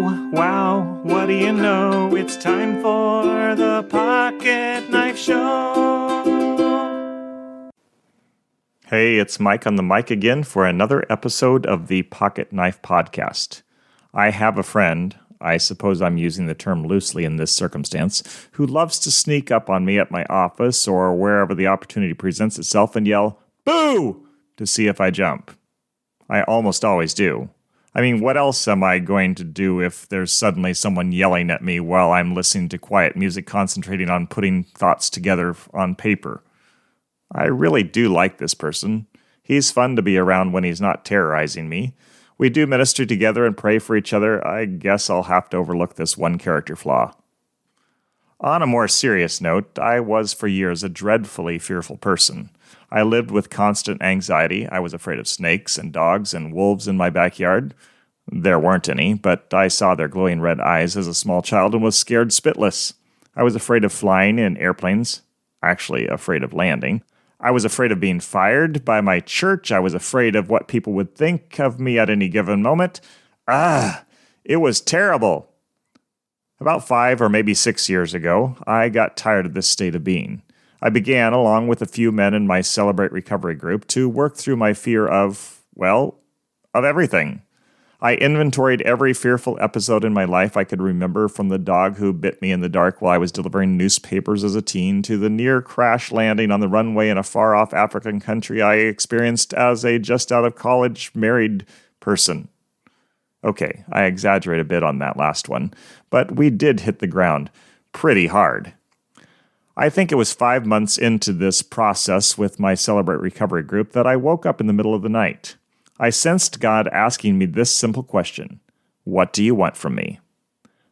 wow, what do you know? It's time for the Pocket Knife Show. Hey, it's Mike on the mic again for another episode of the Pocket Knife Podcast. I have a friend, I suppose I'm using the term loosely in this circumstance, who loves to sneak up on me at my office or wherever the opportunity presents itself and yell, "Boo!" to see if I jump. I almost always do. I mean, what else am I going to do if there's suddenly someone yelling at me while I'm listening to quiet music, concentrating on putting thoughts together on paper? I really do like this person. He's fun to be around when he's not terrorizing me. We do ministry together and pray for each other. I guess I'll have to overlook this one character flaw. On a more serious note, I was for years a dreadfully fearful person. I lived with constant anxiety. I was afraid of snakes and dogs and wolves in my backyard. There weren't any, but I saw their glowing red eyes as a small child and was scared spitless. I was afraid of flying in airplanes, actually afraid of landing. I was afraid of being fired by my church. I was afraid of what people would think of me at any given moment. It was terrible. About 5 or maybe 6 years ago, I got tired of this state of being. I began, along with a few men in my Celebrate Recovery group, to work through my fear of everything. I inventoried every fearful episode in my life I could remember, from the dog who bit me in the dark while I was delivering newspapers as a teen to the near crash landing on the runway in a far-off African country I experienced as a just-out-of-college married person. Okay, I exaggerate a bit on that last one, but we did hit the ground pretty hard. I think it was 5 months into this process with my Celebrate Recovery group that I woke up in the middle of the night. I sensed God asking me this simple question: "What do you want from me?"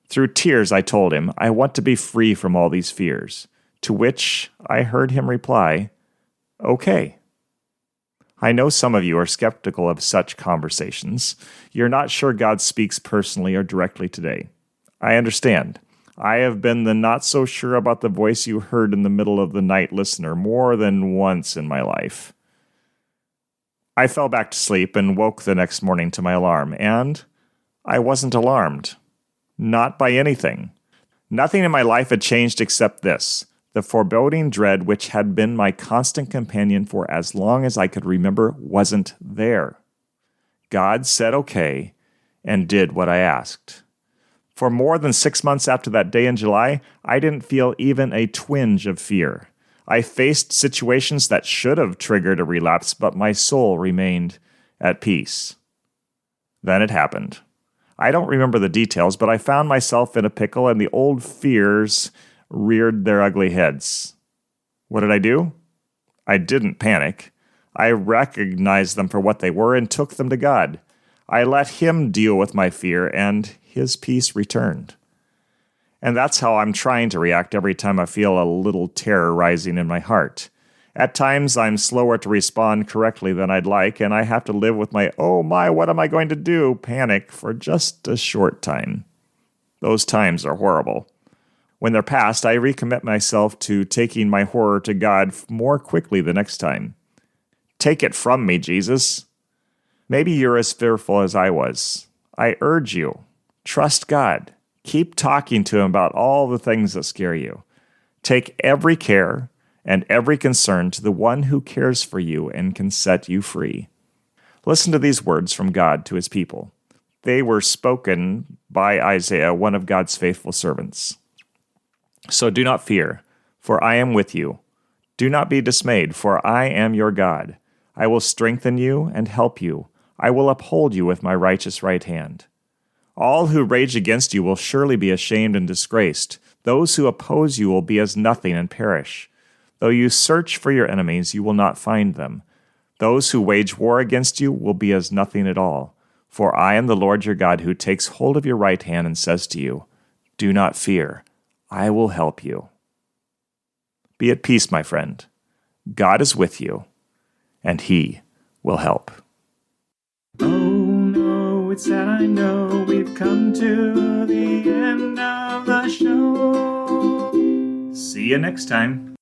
Through tears, I told him, "I want to be free from all these fears." To which I heard him reply, "Okay." I know some of you are skeptical of such conversations. You're not sure God speaks personally or directly today. I understand. I have been the not-so-sure about the voice you heard in the middle of the night listener more than once in my life. I fell back to sleep and woke the next morning to my alarm, and I wasn't alarmed. Not by anything. Nothing in my life had changed except this: the foreboding dread which had been my constant companion for as long as I could remember wasn't there. God said okay and did what I asked. For more than 6 months after that day in July, I didn't feel even a twinge of fear. I faced situations that should have triggered a relapse, but my soul remained at peace. Then it happened. I don't remember the details, but I found myself in a pickle and the old fears reared their ugly heads. What did I do? I didn't panic. I recognized them for what they were and took them to God. I let Him deal with my fear, and His peace returned. And that's how I'm trying to react every time I feel a little terror rising in my heart. At times, I'm slower to respond correctly than I'd like, and I have to live with my, "Oh my, what am I going to do?" panic for just a short time. Those times are horrible. When they're past, I recommit myself to taking my horror to God more quickly the next time. Take it from me, Jesus. Maybe you're as fearful as I was. I urge you, trust God. Keep talking to Him about all the things that scare you. Take every care and every concern to the one who cares for you and can set you free. Listen to these words from God to His people. They were spoken by Isaiah, one of God's faithful servants. "So do not fear, for I am with you. Do not be dismayed, for I am your God. I will strengthen you and help you. I will uphold you with my righteous right hand. All who rage against you will surely be ashamed and disgraced. Those who oppose you will be as nothing and perish. Though you search for your enemies, you will not find them. Those who wage war against you will be as nothing at all. For I am the Lord your God, who takes hold of your right hand and says to you, 'Do not fear, I will help you.'" Be at peace, my friend. God is with you, and He will help. Oh no, it's sad, I know. We've come to the end of the show. See you next time.